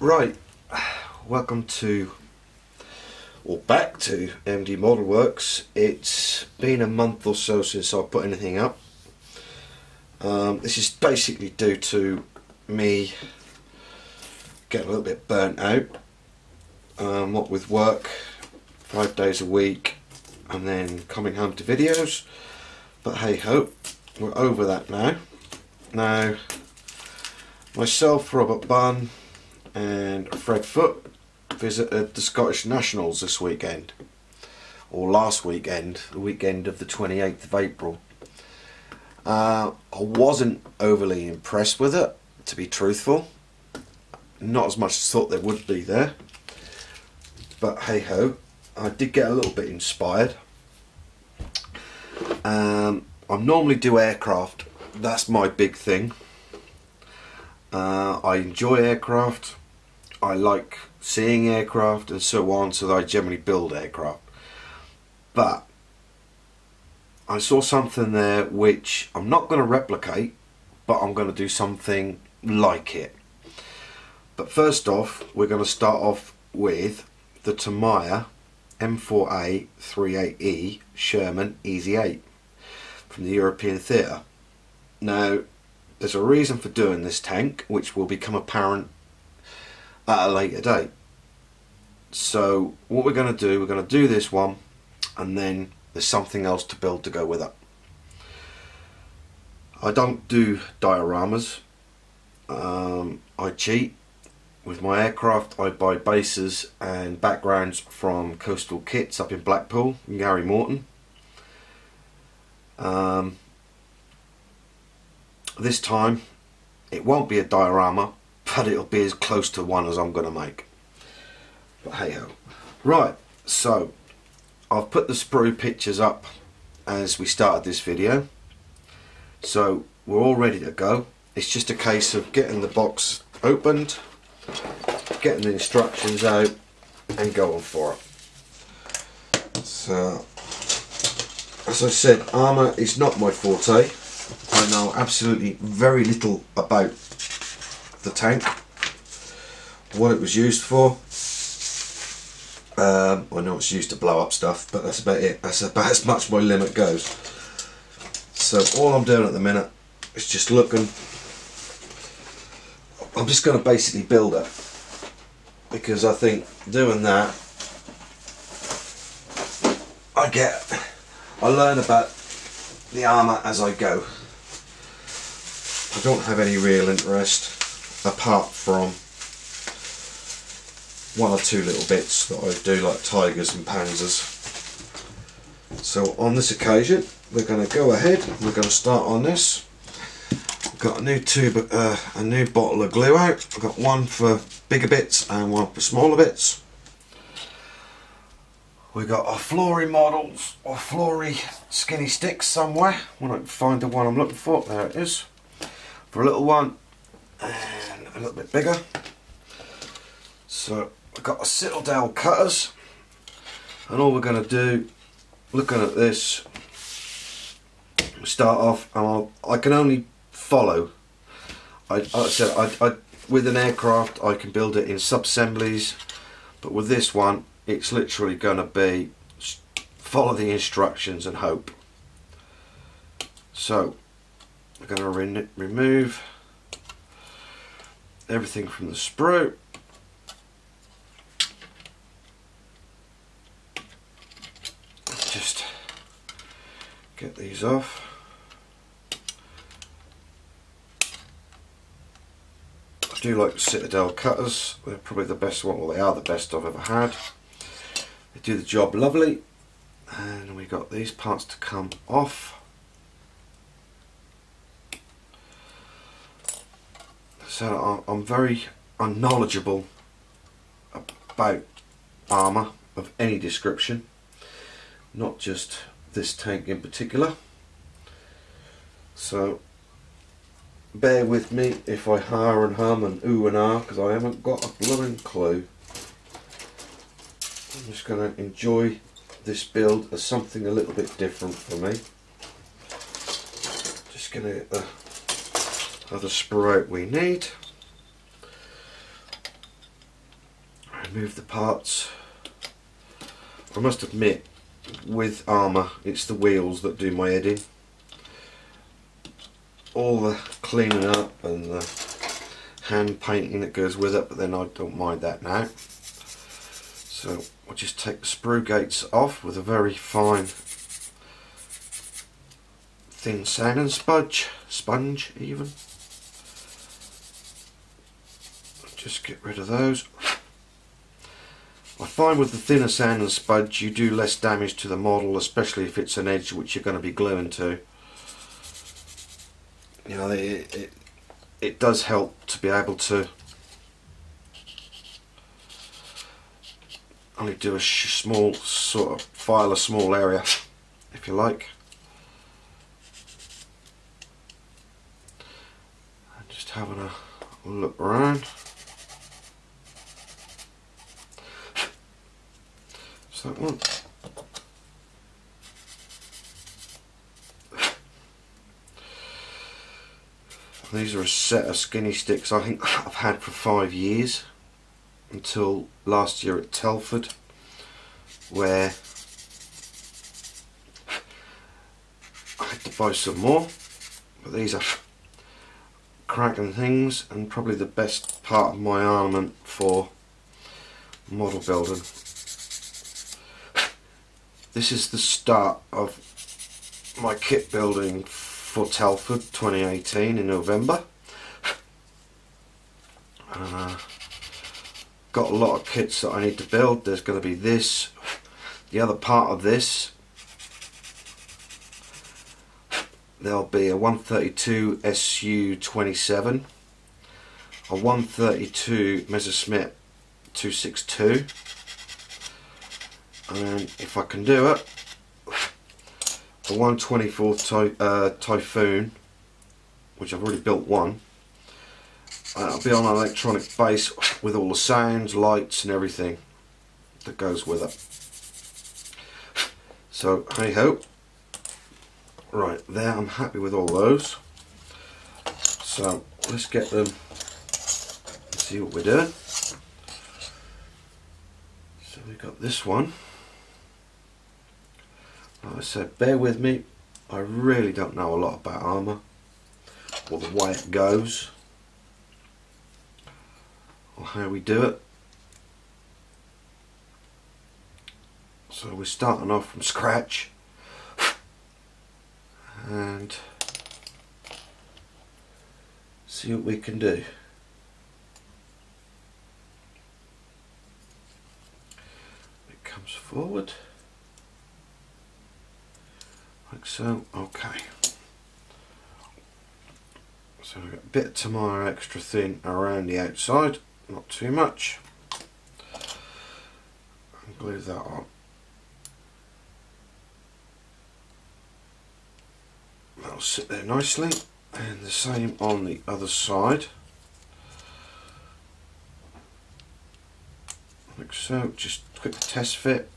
Right, welcome to, or back to MDModelworx. It's been a month or so since I put anything up. This is basically due to me getting a little bit burnt out, what with work 5 days a week and then coming home to videos, but hey ho, we're over that now. Now myself, Robert Bunn and Fred Foote visited the Scottish Nationals this weekend, or last weekend, the weekend of the 28th of April. I wasn't overly impressed with it, to be truthful. Not as much as I thought there would be there, but hey ho, I did get a little bit inspired. I normally do aircraft, that's my big thing. I enjoy aircraft, I like seeing aircraft and so on, so I generally build aircraft. But I saw something there which I'm not going to replicate, but I'm going to do something like it. But first off, we're going to start off with the Tamiya M4A3E8 Sherman Easy 8 from the European Theatre. Now, there's a reason for doing this tank, which will become apparent at a later date. So what we're going to do, we're going to do this one, and then there's something else to build to go with it. I don't do dioramas. I cheat. With my aircraft, I buy bases and backgrounds from Coastal Kits up in Blackpool, in Gary Morton. This time it won't be a diorama, but it'll be as close to one as I'm going to make. But hey ho. Right, so I've put the sprue pictures up as we started this video, so we're all ready to go. It's just a case of getting the box opened, getting the instructions out and going for it. So as I said, armour is not my forte. I know absolutely very little about the tank, what it was used for. I know it's used to blow up stuff, but that's about it. That's about as much my limit goes. So all I'm doing at the minute is just looking. I'm just going to basically build it, because I think doing that I learn about the armour as I go. I don't have any real interest apart from one or two little bits that I do, like Tigers and Panzers. So on this occasion we're going to go ahead, we're going to start on this. I've got a new tube, a new bottle of glue out. I've got one for bigger bits and one for smaller bits. We've got our flory models, or flory skinny sticks somewhere. When I can find the one I'm looking for, there it is. For a little one and a little bit bigger. So I've got a Citadel cutters. And all we're going to do, looking at this, start off, and I can only follow. Like I said, with an aircraft I can build it in sub-assemblies, but with this one it's literally going to be follow the instructions and hope. So we're going to remove everything from the sprue. Just get these off. I do like the Citadel cutters. They're probably the best one, well, they are the best I've ever had. They do the job lovely. And we got these parts to come off. So I'm very unknowledgeable about armour of any description, not just this tank in particular. So bear with me if I har and hum and ooh and ah, because I haven't got a blooming clue. I'm just going to enjoy this build as something a little bit different for me. Just going to get the other sprue out we need. Remove the parts. I must admit, with armour it's the wheels that do my head in. All the cleaning up and the hand painting that goes with it, but then I don't mind that now. So I'll just take the sprue gates off with a very fine thin sand and sponge even. Just get rid of those. I find with the thinner sand and sponge you do less damage to the model, especially if it's an edge which you're going to be gluing to. You know, it does help to be able to only do a small sort of file a small area, if you like. And just having a look around. So that one. These are a set of skinny sticks I think I've had for 5 years, until last year at Telford, where I had to buy some more. But these are cracking things, and probably the best part of my armament for model building. This is the start of my kit building for Telford 2018 in November. Got a lot of kits that I need to build. There's going to be this, the other part of this. There'll be a 132 SU-27, a 132 Messerschmitt 262, and if I can do it, a 124 Typhoon, which I've already built one. It'll be on an electronic base with all the sounds, lights and everything that goes with it. So hey ho. Right, there, I'm happy with all those. So let's get them and see what we're doing. So we've got this one. Like I said, bear with me, I really don't know a lot about armour or the way it goes or how we do it. So we're starting off from scratch and see what we can do. It comes forward like so. Okay, so we've got a bit of Tamiya extra thin around the outside, not too much, and glue that on. That'll sit there nicely, and the same on the other side, like so. Just quick test fit.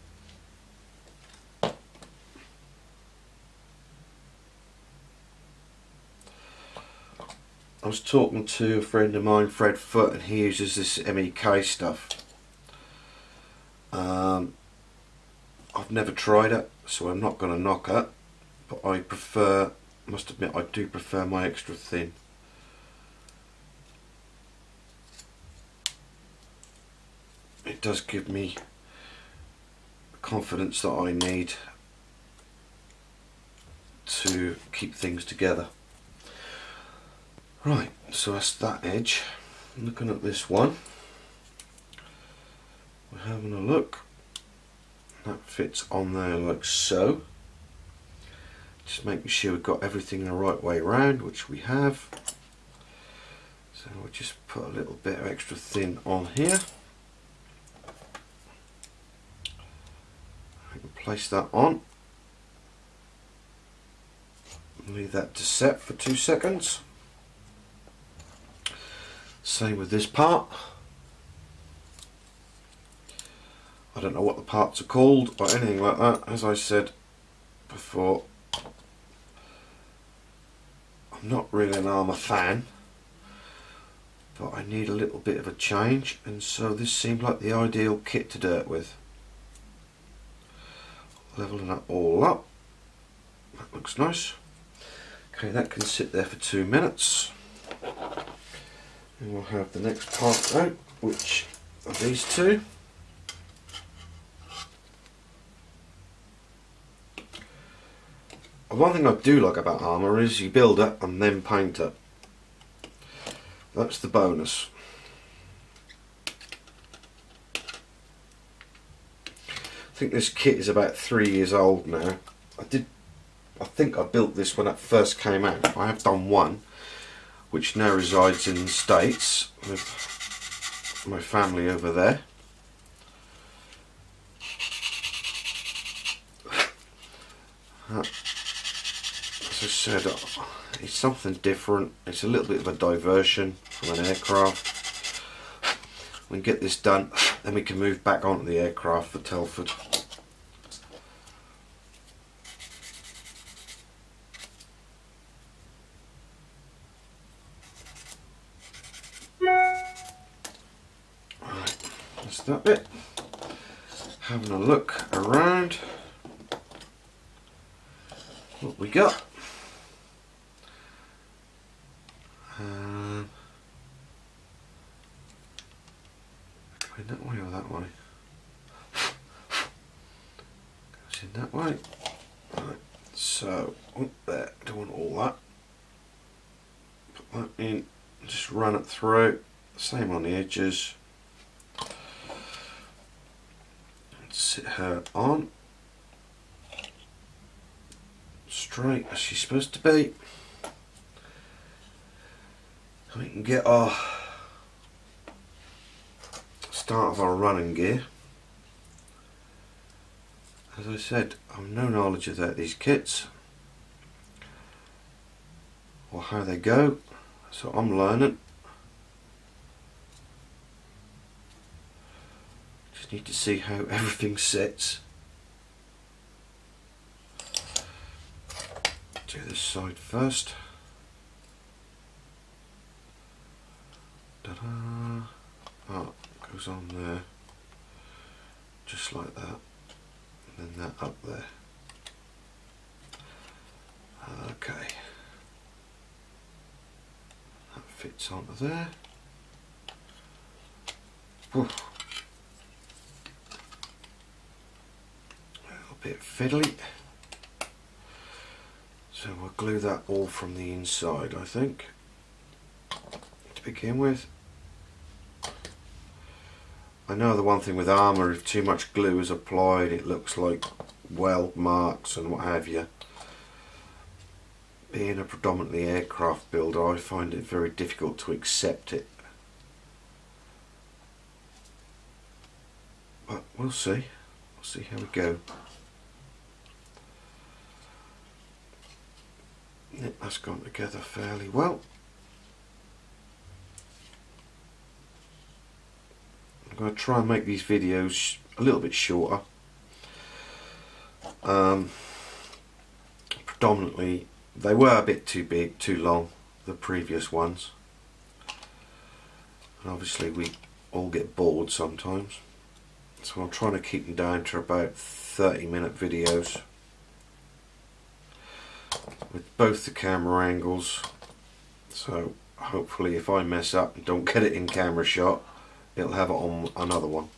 I was talking to a friend of mine, Fred Foot, and he uses this MEK stuff. I've never tried it, so I'm not going to knock it, but I prefer, must admit, I do prefer my extra thin. It does give me the confidence that I need to keep things together. Right, so that's that edge. Looking at this one, we're having a look. That fits on there like so. Just making sure we've got everything the right way around, which we have. So we'll just put a little bit of extra thin on here. I can place that on. Leave that to set for 2 seconds. Same with this part. I don't know what the parts are called or anything like that. As I said before, I'm not really an armour fan, but I need a little bit of a change, and so this seemed like the ideal kit to do it with. Leveling that all up. That looks nice. Okay, that can sit there for 2 minutes. And we'll have the next part out, which are these two. One thing I do like about armour is you build it and then paint it. That's the bonus. I think this kit is about 3 years old now. I think I built this when it first came out. I have done one, which now resides in the States with my family over there. As I said, it's something different. It's a little bit of a diversion from an aircraft. We can get this done, then we can move back onto the aircraft for Telford. Right, that's that bit. Having a look around what we got. Going that way or that way? Goes in that way. Right, so up there, don't want all that. Put that in, just run it through. Same on the edges. Sit her on. Straight as she's supposed to be. And we can get our start of our running gear. As I said, I've no knowledge about these kits or how they go, so I'm learning. Just need to see how everything sits. Do this side first. Ta-da! Oh, goes on there, just like that, and then that up there. Okay, that fits onto there. Whew. A little bit fiddly. So we'll glue that all from the inside, I think, to begin with. I know the one thing with armour, if too much glue is applied, it looks like weld marks and what have you. Being a predominantly aircraft builder, I find it very difficult to accept it. But we'll see. We'll see how we go. Yep, that's gone together fairly well. I'm going to try and make these videos a little bit shorter. Predominantly, they were a bit too big, too long. the previous ones. And obviously we all get bored sometimes, so I'm trying to keep them down to about 30-minute videos with both the camera angles, so hopefully if I mess up and don't get it in camera shot, it'll have it on another one.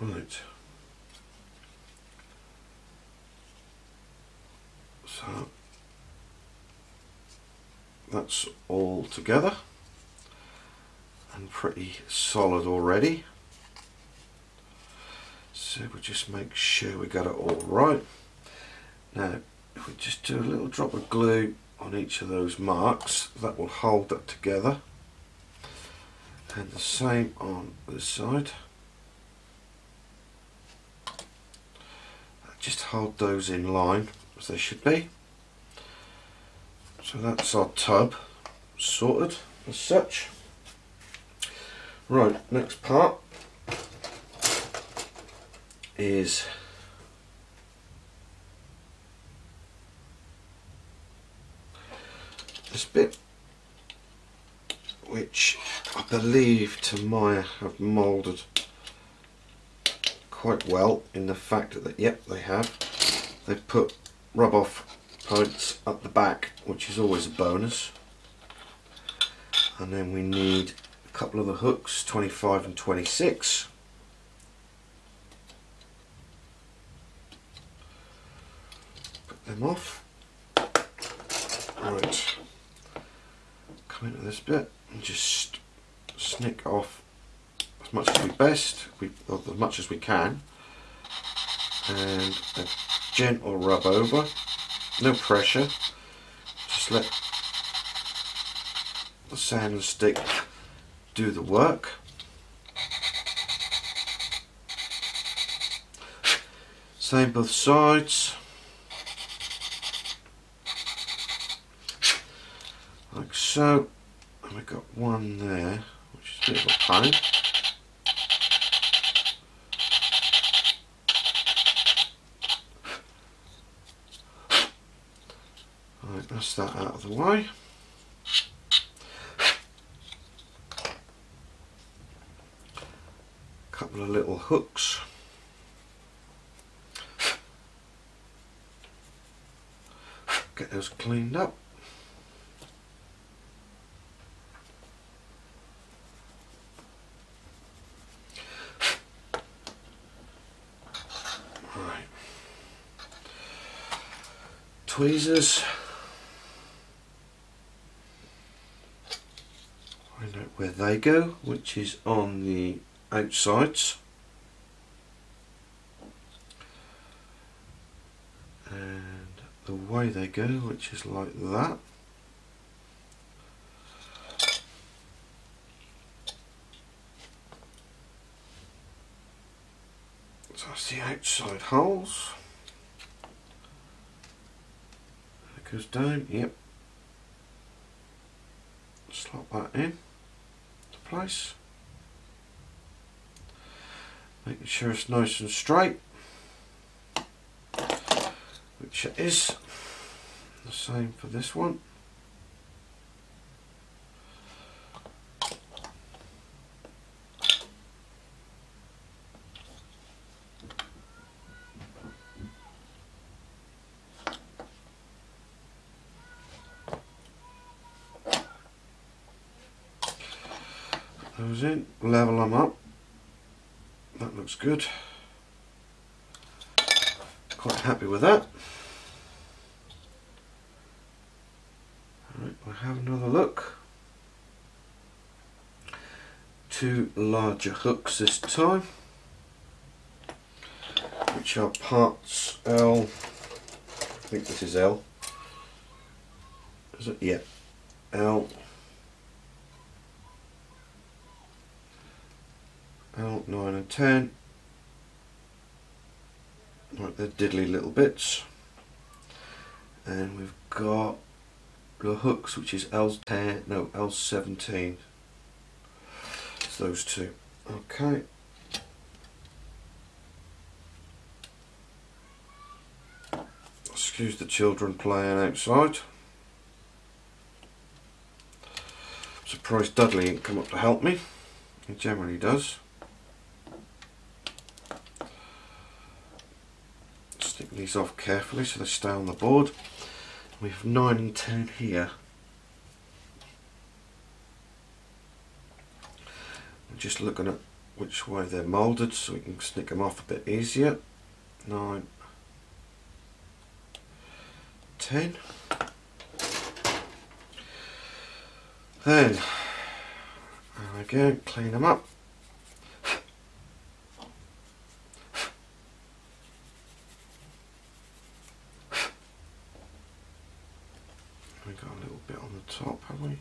Right, so that's all together and pretty solid already. So we'll just make sure we got it all right. Now if we just do a little drop of glue on each of those marks, that will hold that together, and the same on this side. Just hold those in line as they should be. So that's our tub sorted as such. Right, next part is this bit, which I believe Tamiya have moulded quite well, in the fact that, yep, they have. They've put rub off points up the back, which is always a bonus. And then we need a couple of the hooks, 25 and 26. Put them off. Right, come into this bit and just snick off as much as as much as we can, and a gentle rub over, no pressure, just let the sand and stick do the work. Same both sides, like so, and we've got one there which is a bit of a pain. Right, that's that out of the way. Couple of little hooks. Get those cleaned up. Right. Tweezers. Find out where they go, which is on the outsides, and the way they go, which is like that. So that's the outside holes. It goes down, yep. Slot that in to place. Making sure it's nice and straight, which it is. The same for this one. Put those in, level them up. That looks good. Quite happy with that. Alright, we'll have another look. 2 larger hooks this time, which are parts L. I think this is L. Is it? Yeah. L. L 9 and 10. Right, they're diddly little bits. And we've got the hooks, which is L10, no, L17. It's those two. Okay. Excuse the children playing outside. I'm surprised Dudley didn't come up to help me. He generally does. Stick these off carefully so they stay on the board. We have 9 and 10 here. I'm just looking at which way they're moulded so we can snick them off a bit easier. 9, 10. Then, there we go, clean them up. We got a little bit on the top, have we?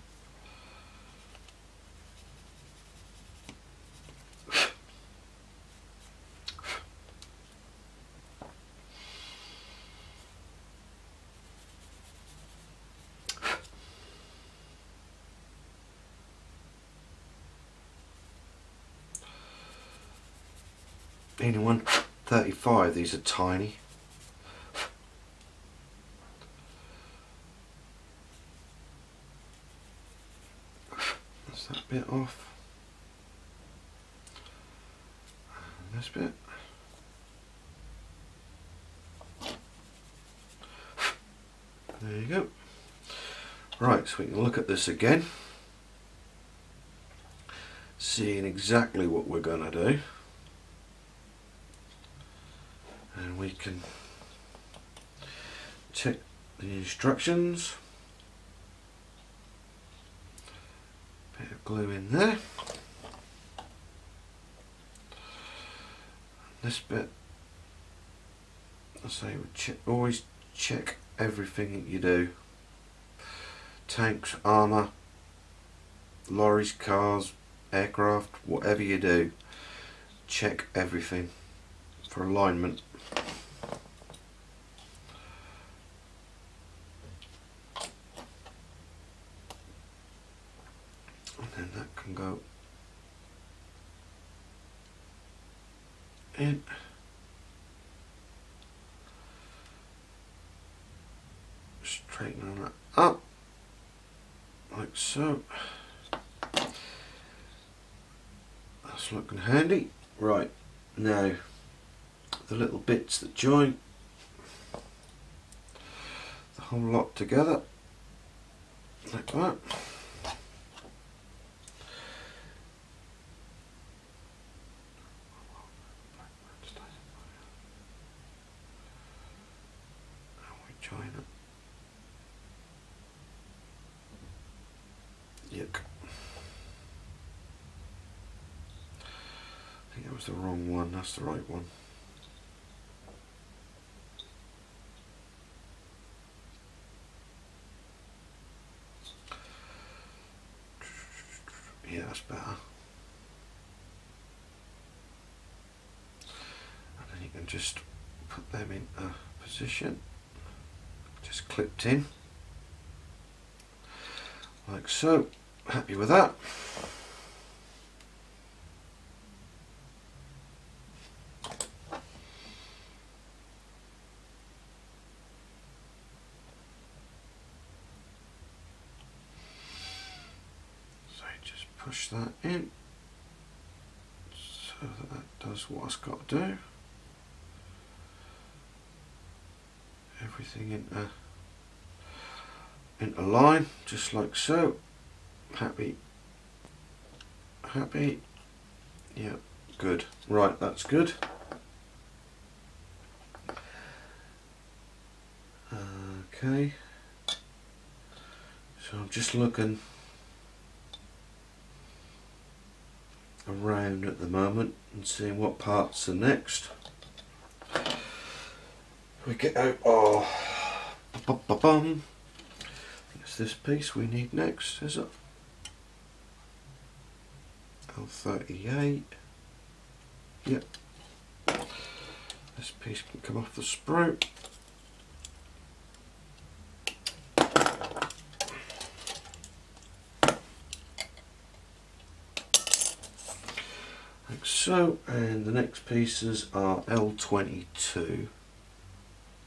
Anyone 35, these are tiny. That's that bit off. And this bit. There you go. Right, so we can look at this again. Seeing exactly what we're going to do. And we can check the instructions. Bit of glue in there. This bit, I say, always check everything that you do. Tanks, armour, lorries, cars, aircraft, whatever you do, check everything for alignment. And then that can go in. Straighten that up like so. That's looking handy. Right, now the little bits that join the whole lot together like that. And we join it. Yuck. I think that was the wrong one, that's the right one. Yeah, that's better. And then you can just put them in a position, just clipped in, like so. Happy with that. Push that in so that that does what it's got to do. Everything into line, just like so. Happy, happy. Yeah, good. Right, that's good. Okay. So I'm just looking around at the moment and seeing what parts are next. We get out our it's this piece we need next, is it? L38. Yep. This piece can come off the sprue. Like so, and the next pieces are L22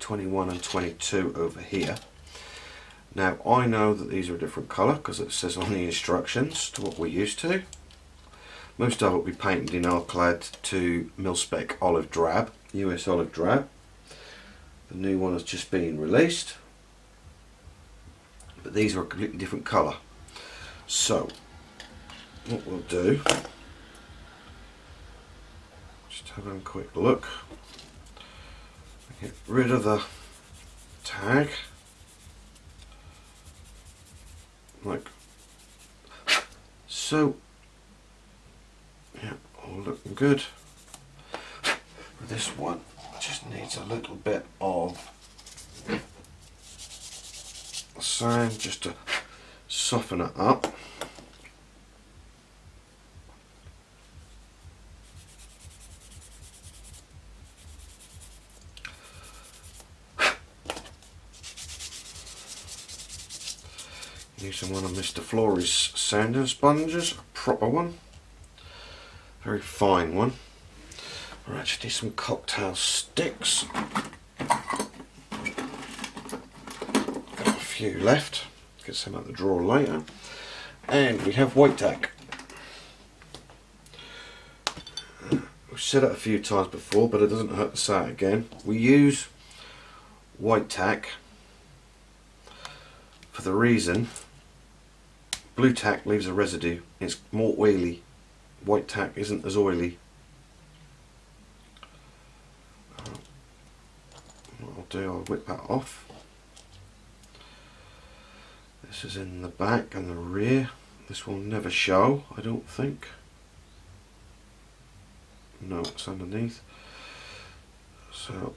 21 and 22 over here. Now I know that these are a different colour because it says on the instructions to what we're used to. Most of it will be painted in Alclad to mil-spec olive drab, US olive drab. The new one has just been released, but these are a completely different colour. So what we'll do, just have a quick look, get rid of the tag, like so. Yeah, all looking good. This one just needs a little bit of sand just to soften it up. Using one of Mr. Flory's sanding sponges, a proper one, very fine one. I actually need some cocktail sticks. Got a few left, get some out the drawer later. And we have white tack. We've said it a few times before, but it doesn't hurt to say it again. We use white tack for the reason blue tack leaves a residue. It's more oily. White tack isn't as oily. What I'll do, I'll whip that off. This is in the back and the rear. This will never show, I don't think. No, it's underneath. So,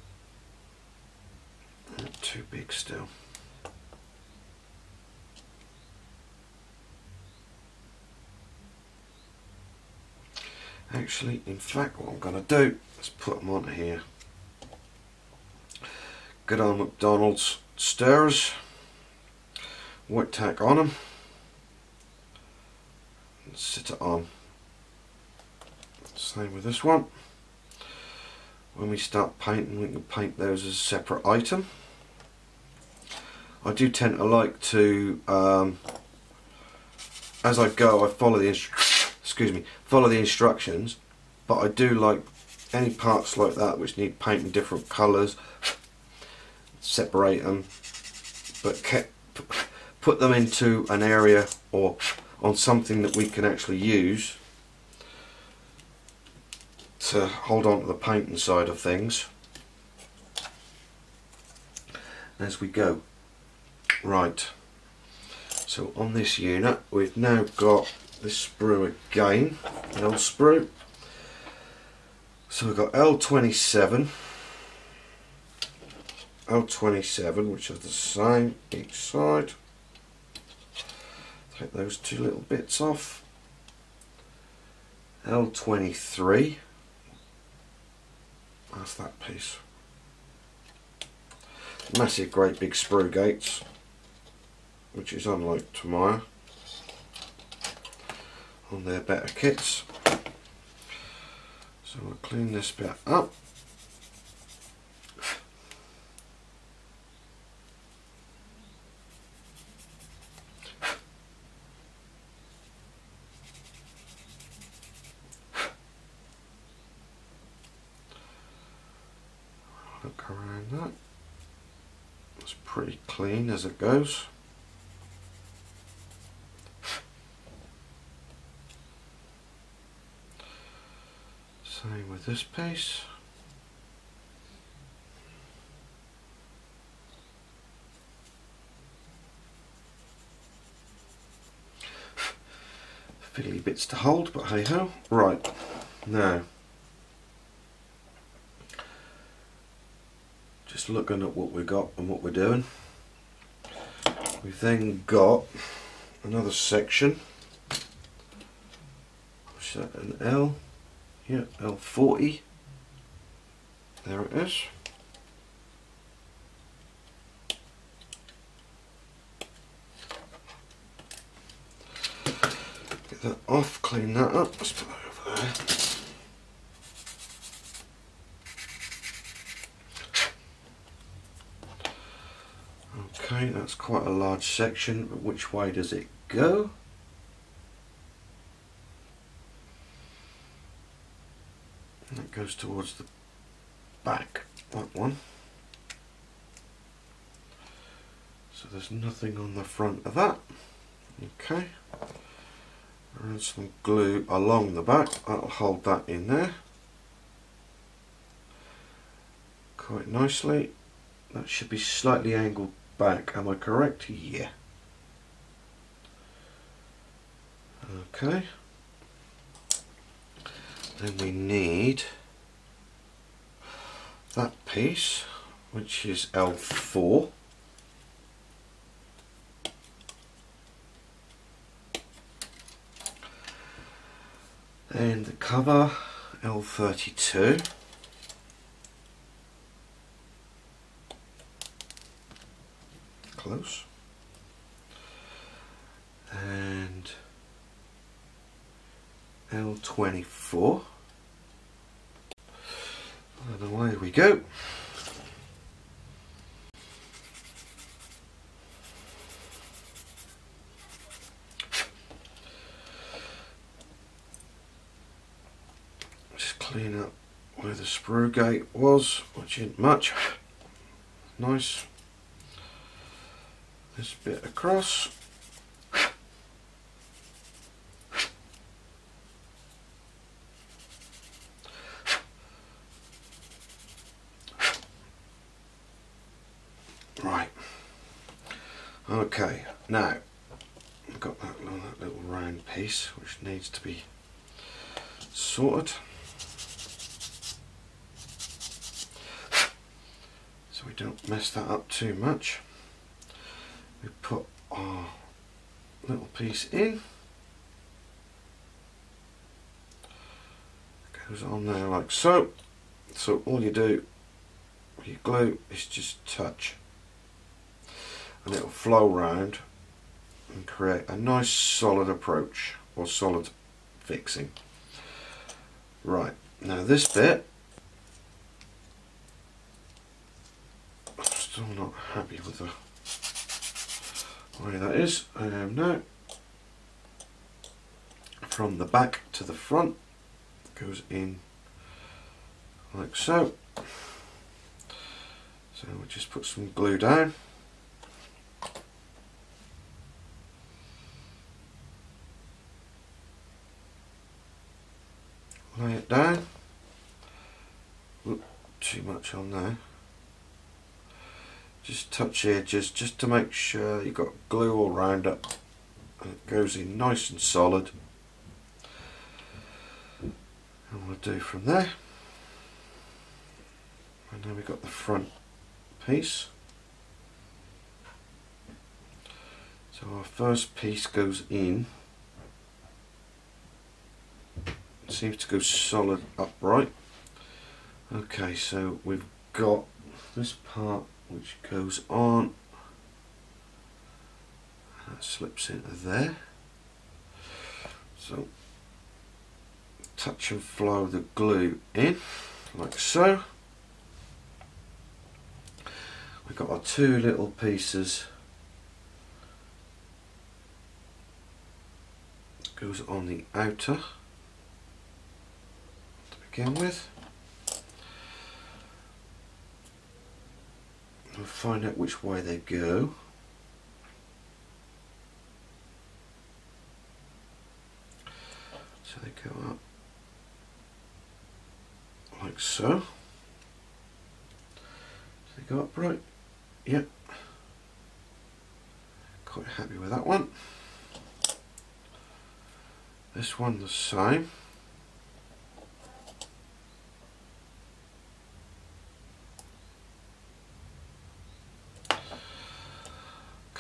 not too big still. Actually, in fact, what I'm going to do is put them onto here. Good old McDonald's stirrers, white tack on them, and sit it on. Same with this one. When we start painting, we can paint those as a separate item. I do tend to like to, as I go, I follow the follow the instructions, but I do like any parts like that which need painting different colours, separate them, but put them into an area or on something that we can actually use to hold on to the painting side of things as we go. Right, so on this unit we've now got this sprue again, L sprue. So we've got L27, L27, which are the same each side. Take those two little bits off. L23, that's that piece. Massive, great big sprue gates, which is unlike Tamiya on their better kits. So we'll clean this bit up. Look around that. It's pretty clean as it goes. Same with this piece. Fiddly bits to hold, but hey ho. Right, now just looking at what we got and what we're doing. We've then got another section. What's that, an L? Yeah, L40. There it is. Get that off, clean that up. Let's put that over there. Okay, that's quite a large section, but which way does it go? And it goes towards the back, that one. So there's nothing on the front of that. Okay. And some glue along the back, that'll hold that in there quite nicely. That should be slightly angled back, am I correct? Yeah. Okay. Then we need that piece, which is L4. And the cover, L32. Close. And L24. And away we go. Just clean up where the sprue gate was, which isn't much. Nice. This bit across. Right. Okay, now I've got that little round piece which needs to be sorted. So we don't mess that up too much. We put our little piece in. Goes on there like so. So all you do with your glue is just touch, and it'll flow round and create a nice solid approach or solid fixing. Right, now this bit, I'm still not happy with the way that is. I am now. From the back to the front, goes in like so. So we'll just put some glue down. Lay it down. Oop, too much on there. Just touch the edges just to make sure you've got glue all round it and it goes in nice and solid. And we'll do from there. And now we've got the front piece. So our first piece goes in. It seems to go solid upright. Okay, so we've got this part which goes on. That slips into there. So touch and flow the glue in like so. We've got our two little pieces. Goes on the outer to begin with. We'll find out which way they go. So they go up like so. So they go up right. Yep. Quite happy with that one. This one the same.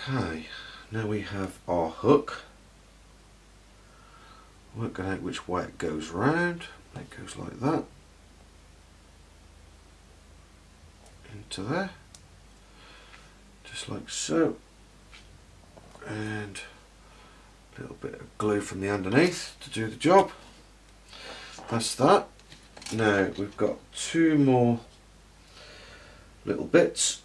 Okay, now we have our hook. Working out which way it goes round. It goes like that. Into there. Just like so. And a little bit of glue from the underneath to do the job. That's that. Now we've got two more little bits.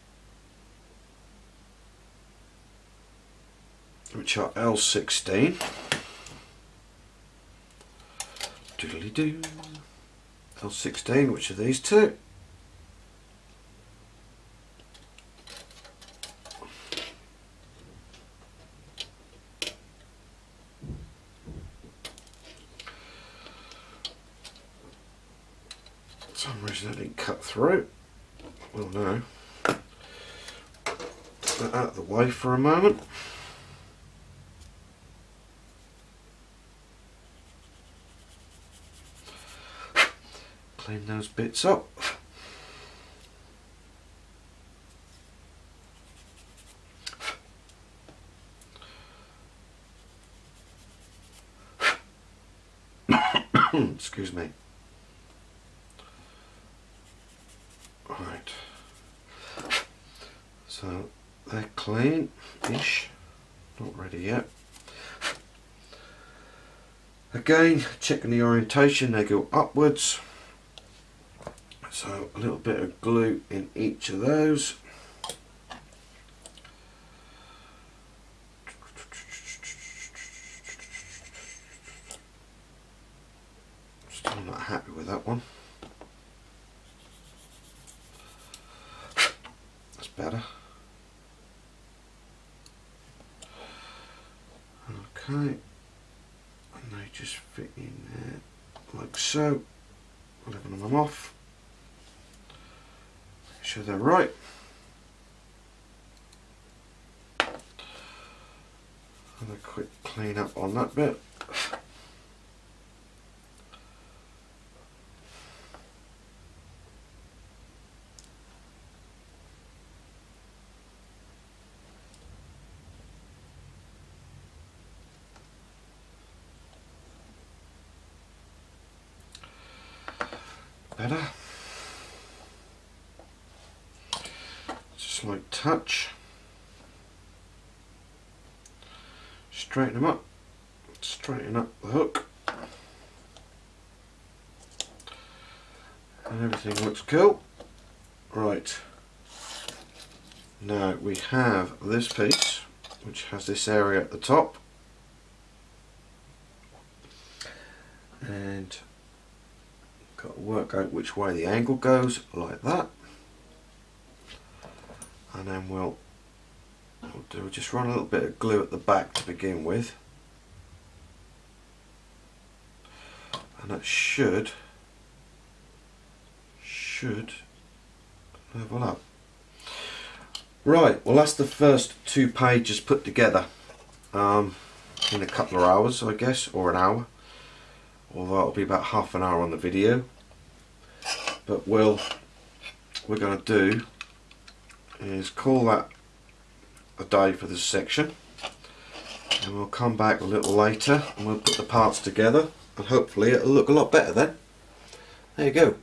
which are L16. Doodly doo. L16, which are these two. For some reason I didn't cut through. Well, no. Put that out of the way for a moment. Clean those bits up. Excuse me. Right. So they're clean-ish. Not ready yet. Again, checking the orientation, they go upwards. So a little bit of glue in each of those. Still not happy with that one. That's better. Okay. And they just fit in there like so. Leveling them off. Make sure they're right. Have a quick clean up on that bit. Better. Just like touch. Straighten them up. Straighten up the hook. And everything looks cool. Right. Now we have this piece, which has this area at the top. And got to work out which way the angle goes, like that. And then we'll just run a little bit of glue at the back to begin with. And that should level up. Right, well that's the first 2 pages put together in a couple of hours, I guess, or an hour. Although it'll be about half an hour on the video. But what we're going to do is call that a day for this section, and we'll come back a little later and we'll put the parts together, and hopefully it'll look a lot better then. There you go.